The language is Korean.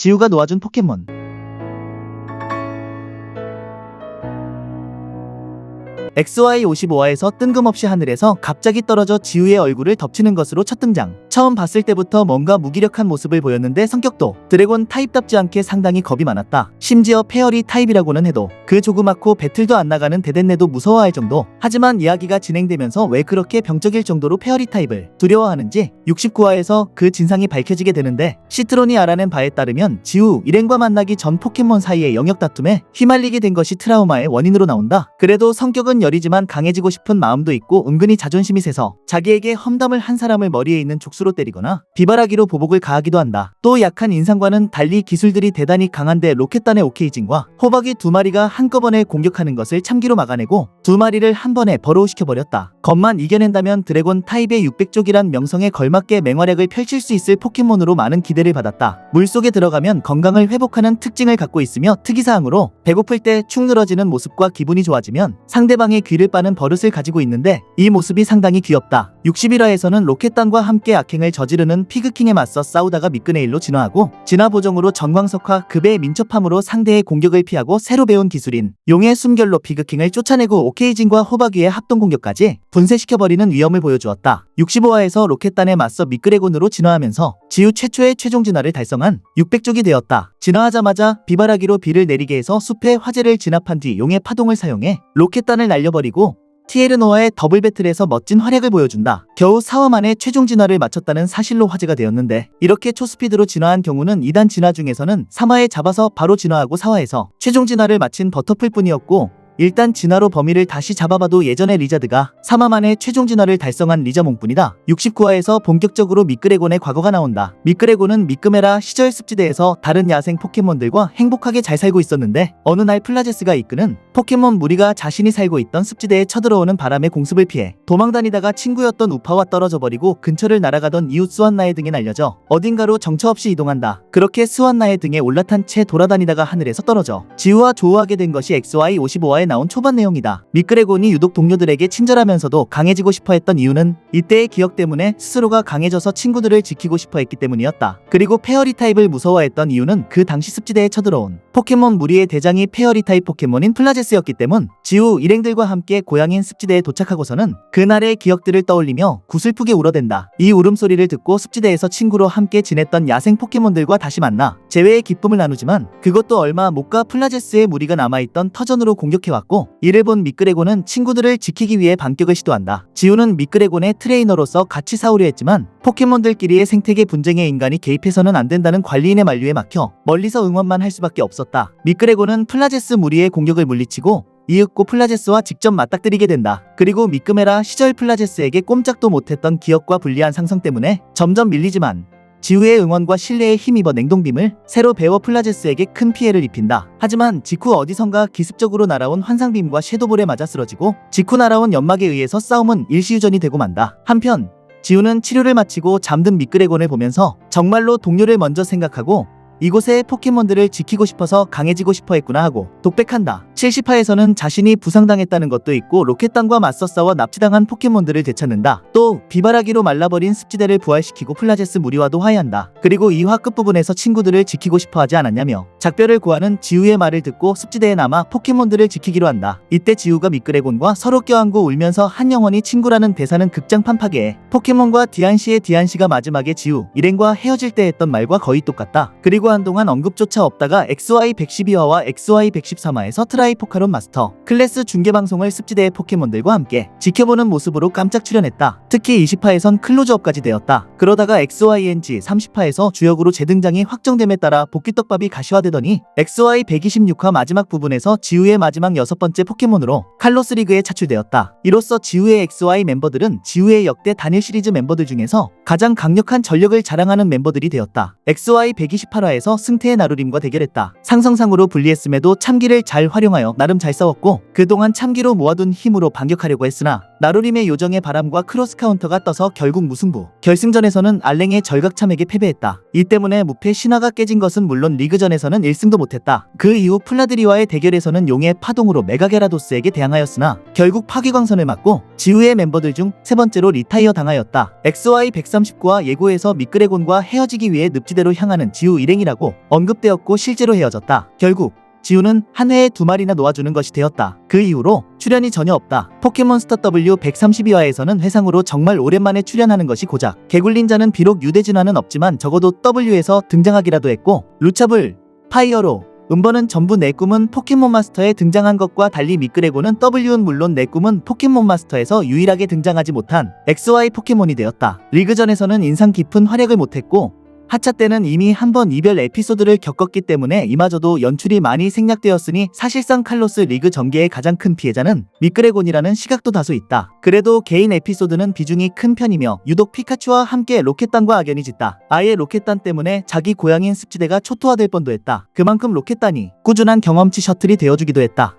지우가 놓아준 포켓몬. XY55화에서 뜬금없이 하늘에서 갑자기 떨어져 지우의 얼굴을 덮치는 것으로 첫 등장. 처음 봤을 때부터 뭔가 무기력한 모습을 보였는데 성격도 드래곤 타입답지 않게 상당히 겁이 많았다. 심지어 페어리 타입이라고는 해도 그 조그맣고 배틀도 안 나가는 데덴네도 무서워할 정도. 하지만 이야기가 진행되면서 왜 그렇게 병적일 정도로 페어리 타입을 두려워하는지 69화에서 그 진상이 밝혀지게 되는데, 시트론이 알아낸 바에 따르면 지우 일행과 만나기 전 포켓몬 사이의 영역 다툼에 휘말리게 된 것이 트라우마의 원인으로 나온다. 그래도 성격은 여리지만 강해지고 싶은 마음도 있고 은근히 자존심이 세서 자기에게 험담을 한 사람을 머리에 있는 족수로 때리거나 비바라기로 보복을 가하기도 한다. 또 약한 인상과는 달리 기술들이 대단히 강한데 로켓단의 오케이진과 호박이 두 마리가 한꺼번에 공격하는 것을 참기로 막아내고 두 마리를 한 번에 버로우시켜버렸다. 것만 이겨낸다면 드래곤 타입의 600족이란 명성에 걸맞게 맹활약을 펼칠 수 있을 포켓몬으로 많은 기대를 받았다. 물속에 들어가면 건강을 회복하는 특징을 갖고 있으며 특이사항으로 배고플 때 축 늘어지는 모습과 기분이 좋아지면 상대방의 귀를 빠는 버릇을 가지고 있는데 이 모습이 상당히 귀엽다. 61화에서는 로켓단과 함께 악행을 저지르는 피그킹에 맞서 싸우다가 미끄네일로 진화하고 진화 보정으로 전광석화 급의 민첩함으로 상대의 공격을 피하고 새로 배운 기술인 용의 숨결로 피그킹을 쫓아내고 오케이진과 호박위의 합동 공격까지 분쇄시켜버리는 위험을 보여주었다. 65화에서 로켓단에 맞서 미끄레곤으로 진화하면서 지우 최초의 최종 진화를 달성한 600족이 되었다. 진화하자마자 비바라기로 비를 내리게 해서 숲에 화재를 진압한 뒤 용의 파동을 사용해 로켓단을 날려버리고 티에르노와의 더블 배틀에서 멋진 활약을 보여준다. 겨우 4화 만에 최종 진화를 마쳤다는 사실로 화제가 되었는데, 이렇게 초스피드로 진화한 경우는 2단 진화 중에서는 3화에 잡아서 바로 진화하고 4화에서 최종 진화를 마친 버터풀 뿐이었고, 일단 진화로 범위를 다시 잡아봐도 예전의 리자드가 3화 만에 최종 진화를 달성한 리자몽뿐이다. 69화에서 본격적으로 미끄레곤의 과거가 나온다. 미끄레곤은 미끄메라 시절 습지대에서 다른 야생 포켓몬들과 행복하게 잘 살고 있었는데, 어느 날 플라제스가 이끄는 포켓몬 무리가 자신이 살고 있던 습지대에 쳐들어오는 바람의 공습을 피해 도망다니다가 친구였던 우파와 떨어져 버리고 근처를 날아가던 이웃 스완나의 등에 날려져 어딘가로 정처 없이 이동한다. 그렇게 스완나의 등에 올라탄 채 돌아다니다가 하늘에서 떨어져 지우와 조우하게 된 것이 XY55화에 나온 초반 내용이다. 미끄레곤이 유독 동료들에게 친절하면서도 강해지고 싶어 했던 이유는 이때의 기억 때문에 스스로가 강해져서 친구들을 지키고 싶어 했기 때문이었다. 그리고 페어리 타입을 무서워했던 이유는 그 당시 습지대에 쳐들어온 포켓몬 무리의 대장이 페어리 타입 포켓몬인 플라제스였기 때문. 지우 일행들과 함께 고향인 습지대에 도착하고서는 그날의 기억들을 떠올리며 구슬프게 울어댄다. 이 울음소리를 듣고 습지대에서 친구로 함께 지냈던 야생 포켓몬들과 다시 만나 재회의 기쁨을 나누지만, 그것도 얼마 못 가 플라제스의 무리가 남아있던 터전으로 공격해왔고, 이를 본 미끄레곤은 친구들을 지키기 위해 반격을 시도한다. 지우는 미끄레곤의 트레이너로서 같이 싸우려 했지만 포켓몬들끼리의 생태계 분쟁에 인간이 개입해서는 안 된다는 관리인의 만류에 막혀 멀리서 응원만 할 수밖에 없었다. 미끄레곤은 플라제스 무리의 공격을 물리치고 이윽고 플라제스와 직접 맞닥뜨리게 된다. 그리고 미끄메라 시절 플라제스에게 꼼짝도 못했던 기억과 불리한 상성 때문에 점점 밀리지만 지우의 응원과 신뢰에 힘입어 냉동빔을 새로 배워 플라제스에게 큰 피해를 입힌다. 하지만 직후 어디선가 기습적으로 날아온 환상빔과 섀도볼에 맞아 쓰러지고 직후 날아온 연막에 의해서 싸움은 일시유전이 되고 만다. 한편 지우는 치료를 마치고 잠든 미끄레곤을 보면서 정말로 동료를 먼저 생각하고 이곳의 포켓몬들을 지키고 싶어서 강해지고 싶어 했구나 하고 독백한다. 70화에서는 자신이 부상당했다는 것도 있고 로켓단과 맞서 싸워 납치당한 포켓몬들을 되찾는다. 또 비바라기로 말라버린 습지대를 부활시키고 플라제스 무리와도 화해한다. 그리고 2화 끝부분에서 친구들을 지키고 싶어 하지 않았냐며 작별을 고하는 지우의 말을 듣고 습지대에 남아 포켓몬들을 지키기로 한다. 이때 지우가 미끄레곤과 서로 껴안고 울면서 한 영혼이 친구라는 대사는 극장판 파괴해 포켓몬과 디안시의 디안시가 마지막에 지우 일행과 헤어질 때 했던 말과 거의 똑같다. 그리고 한동안 언급조차 없다가 XY112화와 XY113화에서 트라이포카론 마스터 클래스 중계방송을 습지대의 포켓몬들과 함께 지켜보는 모습으로 깜짝 출연했다. 특히 20화에선 클로즈업까지 되었다. 그러다가 XYNG 30화에서 주역으로 재등장이 확정됨에 따라 복귀떡밥이 가시화되더니 XY126화 마지막 부분에서 지우의 마지막 6번째 포켓몬으로 칼로스 리그에 차출되었다. 이로써 지우의 XY 멤버들은 지우의 역대 단일 시리즈 멤버들 중에서 가장 강력한 전력을 자랑하는 멤버들이 되었다. XY128화에서 승태의 나루림과 대결했다. 상성상으로 불리했음에도 참기를 잘 활용하여 나름 잘 싸웠고, 그동안 참기로 모아둔 힘으로 반격하려고 했으나 나루림의 요정의 바람과 크로스 카운터가 떠서 결국 무승부. 결승전에서는 알랭의 절각참에게 패배했다. 이 때문에 무패 신화가 깨진 것은 물론 리그전에서는 1승도 못했다. 그 이후 플라드리와의 대결에서는 용의 파동으로 메가게라도스에게 대항하였으나 결국 파괴광선을 맞고 지우의 멤버들 중 세 번째로 리타이어 당하였다. XY139와 예고에서 미끄레곤과 헤어지기 위해 늪지대로 향하는 지우 일행이라고 언급되었고 실제로 헤어졌다. 결국 지우는 한 회에 2마리나 놓아주는 것이 되었다. 그 이후로 출연이 전혀 없다. 포켓몬스터 W132화에서는 회상으로 정말 오랜만에 출연하는 것이 고작. 개굴린자는 비록 유대진화는 없지만 적어도 W에서 등장하기라도 했고 루차블, 파이어로, 음버는 전부 내 꿈은 포켓몬 마스터에 등장한 것과 달리 미끄레고는 W는 물론 내 꿈은 포켓몬 마스터에서 유일하게 등장하지 못한 XY 포켓몬이 되었다. 리그전에서는 인상 깊은 활약을 못했고 하차 때는 이미 한 번 이별 에피소드를 겪었기 때문에 이마저도 연출이 많이 생략되었으니 사실상 칼로스 리그 전개의 가장 큰 피해자는 미끄레곤이라는 시각도 다소 있다. 그래도 개인 에피소드는 비중이 큰 편이며 유독 피카츄와 함께 로켓단과 악연이 짙다. 아예 로켓단 때문에 자기 고향인 습지대가 초토화될 뻔도 했다. 그만큼 로켓단이 꾸준한 경험치 셔틀이 되어주기도 했다.